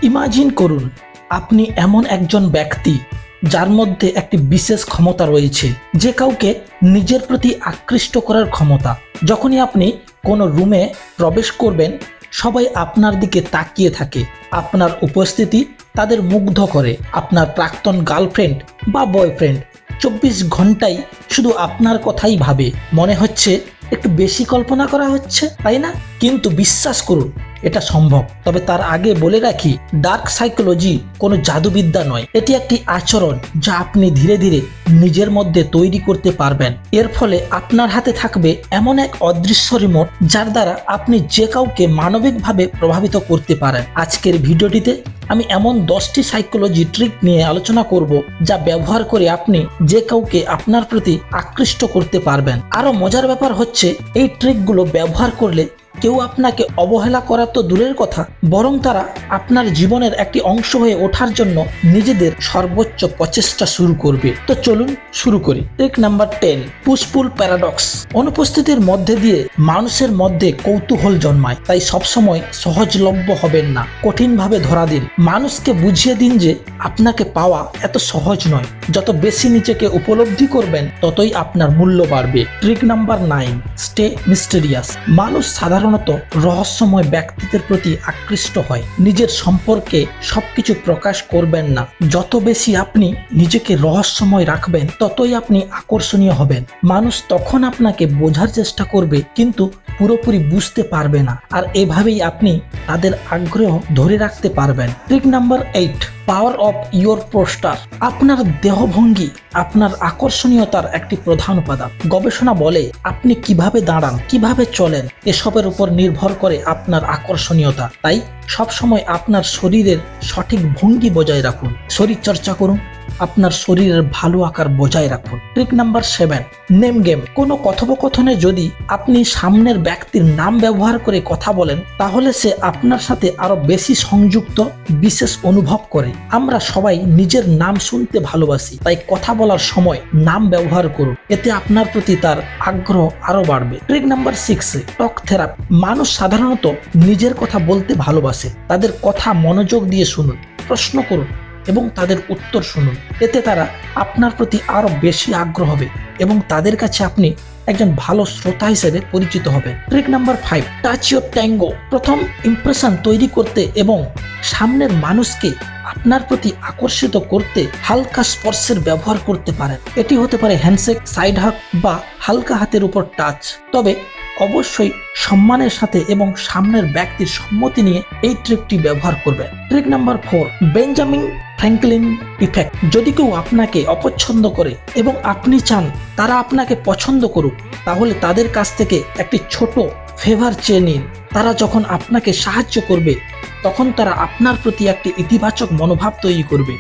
Imagine করুন আপনি এমন একজন ব্যক্তি যার মধ্যে একটি বিশেষ ক্ষমতা রয়েছে, যে কাউকে নিজের প্রতি আকৃষ্ট করার ক্ষমতা। যখনই আপনি কোনো রুমে প্রবেশ করবেন, সবাই আপনার দিকে তাকিয়ে থাকে। আপনার উপস্থিতি তাদের মুগ্ধ করে। আপনার প্রাক্তন গার্লফ্রেন্ড বা বয়ফ্রেন্ড 24 ঘন্টাই শুধু আপনার কথাই ভাবে। মনে হচ্ছে একটু বেশি কল্পনা করা হচ্ছে, তাই না? কিন্তু বিশ্বাস করুন, এটা সম্ভব। তবে তার আগে বলে রাখি, ডার্ক সাইকোলজি কোনো জাদুবিদ্যা নয়। এটি একটি আচরণ যা আপনি ধীরে ধীরে নিজের মধ্যে তৈরি করতে পারবেন। এর ফলে আপনার হাতে থাকবে এমন এক অদৃশ্য রিমোট, যার দ্বারা আপনি যে কাউকে মানবিকভাবে প্রভাবিত করতে পারেন। আজকের ভিডিওটিতে আমি এমন 10টি সাইকোলজি ট্রিক নিয়ে আলোচনা করব, যা ব্যবহার করে আপনি যে কাউকে আপনার প্রতি আকৃষ্ট করতে পারবেন। আরো মজার ব্যাপার হচ্ছে, এই ট্রিকগুলো ব্যবহার করলে কেউ আপনাকে অবহেলা করা তো দূরের কথা, বরং তারা আপনার জীবনের একটি অংশ হয়ে ওঠার জন্য নিজেদের সর্বোচ্চ প্রচেষ্টা শুরু করবে। তো চলুন শুরু করি। Trick number 10, push pull paradox. অনুপস্থিতির মধ্যে দিয়ে মানুষের মধ্যে কৌতূহল জন্মায়, তাই সবসময় সহজলভ্য হবেন না, কঠিনভাবে ধরা দিন। মানুষকে বুঝিয়ে দিন যে আপনাকে পাওয়া এত সহজ নয়। যত বেশি নিজেকে উপলব্ধি করবেন, ততই আপনার মূল্য বাড়বে। Trick number 9, stay mysterious. মানুষ সাধারণত রহস্যময় ব্যক্তিত্বের প্রতি আকৃষ্ট হয়। নিজের সম্পর্কে সবকিছু প্রকাশ করবেন না। যত বেশি আপনি নিজেকে রহস্যময় রাখবেন, ততই আপনি আকর্ষণীয় হবেন। মানুষ তখন আপনাকে বোঝার চেষ্টা করবে, কিন্তু পুরোপুরি বুঝতে পারবে না। আর এভাবেই আপনি তাদের আগ্রহ ধরে রাখতে পারবেন। Trick number 8, power of your poster. আপনার দেহভঙ্গি আপনার আকর্ষণীয়তার একটি প্রধান উপাদান। গবেষণা বলে আপনি কিভাবে দাঁড়ান, কিভাবে চলেন, এসবের উপর নির্ভর করে আপনার আকর্ষণীয়তা। তাই সবসময় আপনার শরীরের সঠিক ভঙ্গি বজায় রাখুন। শরীর চর্চা করুন, আপনার শরীরের ভালো আকার বজায় রাখুন। Trick number 7, name game. কোনো কথোপকথনে যদি আপনি সামনের ব্যক্তির নাম ব্যবহার করে কথা বলেন, তাহলে সে আপনার সাথে আরো বেশি সংযুক্ত, বিশেষ অনুভব করে। আমরা সবাই নিজের নাম শুনতে ভালোবাসি, তাই কথা বলার সময় নাম ব্যবহার করুন। এতে আপনার প্রতি তার আগ্রহ আরো বাড়বে। ট্রিক নাম্বার 6, টক থেরাপি। মানুষ সাধারণত নিজের কথা বলতে ভালোবাসে। তাদের কথা মনোযোগ দিয়ে শুনুন, প্রশ্ন করুন এবং তাদের উত্তর শুনুন। এতে তারা আপনার প্রতি আরো বেশি আগ্রহ হবে এবং তাদের কাছে আপনি একজন ভালো শ্রোতা হিসেবে পরিচিত হবেন। Trick number 5, touch your tango. প্রথম ইমপ্রেশন তৈরি করতে এবং সামনের মানুষকে আপনার প্রতি আকর্ষিত করতে হালকা স্পর্শের ব্যবহার করতে পারেন। এটি হতে পারে হ্যান্ডশেক, সাইড হাগ বা হালকা হাতের উপর টাচ। তবে অবশ্যই সম্মানের সাথে এবং সামনের ব্যক্তির সম্মতি নিয়ে এই ট্রিকটি ব্যবহার করবেন। Trick number 4, Benjamin Franklin effect. যদি কেউ আপনাকে অপছন্দ করে এবং আপনি চান তারা আপনাকে পছন্দ করুক, তাহলে তাদের কাছ থেকে একটি ছোট ফেভার চেয়ে নিন। তারা যখন আপনাকে সাহায্য করবে, তখন তারা আপনার প্রতি একটি ইতিবাচক মনোভাব তৈরি করবে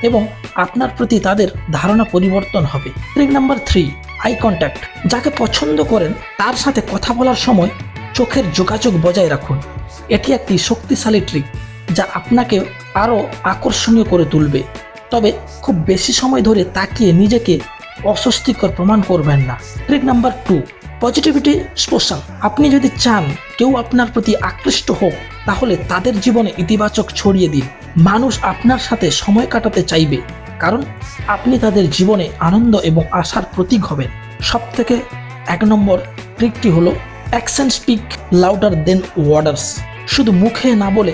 এবং আপনার প্রতি তাদের ধারণা পরিবর্তন হবে। Trick number 3, eye contact. যাকে পছন্দ করেন তার সাথে কথা বলার সময় চোখের যোগাযোগ বজায় রাখুন। এটি একটি শক্তিশালী ট্রিক যা আপনাকে আরও আকর্ষণীয় করে তুলবে। তবে খুব বেশি সময় ধরে তাকিয়ে নিজেকে অস্বস্তিকর প্রমাণ করবেন না। ট্রিক নাম্বার 2, পজিটিভিটি স্পোশন। আপনি যদি চান কেউ আপনার প্রতি আকৃষ্ট হোক, তাহলে তাদের জীবনে ইতিবাচক ছড়িয়ে দিন। মানুষ আপনার সাথে সময় কাটাতে চাইবে, কারণ আপনি তাদের জীবনে আনন্দ এবং আশার প্রতীক হবেন। সবথেকে 1 নম্বর ট্রিকটি হলো অ্যাকশন স্পিক লাউডার দেন ওয়ার্ডস। শুধু মুখে না বলে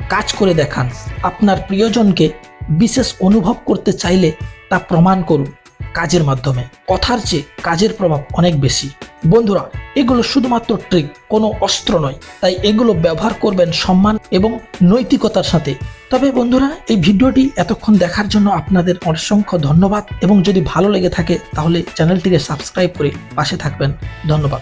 কাজ করে দেখান। আপনার প্রিয়জনকে বিশেষ অনুভব করতে চাইলে তা প্রমাণ করুন কাজের মাধ্যমে। কথার চেয়ে কাজের প্রভাব অনেক বেশি। বন্ধুরা, এগুলো শুধুমাত্র ট্রিক, কোনো অস্ত্র নয়। তাই এগুলো ব্যবহার করবেন সম্মান এবং নৈতিকতার সাথে। তবে বন্ধুরা, এই ভিডিওটি এতক্ষণ দেখার জন্য আপনাদের অসংখ্য ধন্যবাদ এবং যদি ভালো লেগে থাকে তাহলে চ্যানেলটিকে সাবস্ক্রাইব করে পাশে থাকবেন। ধন্যবাদ।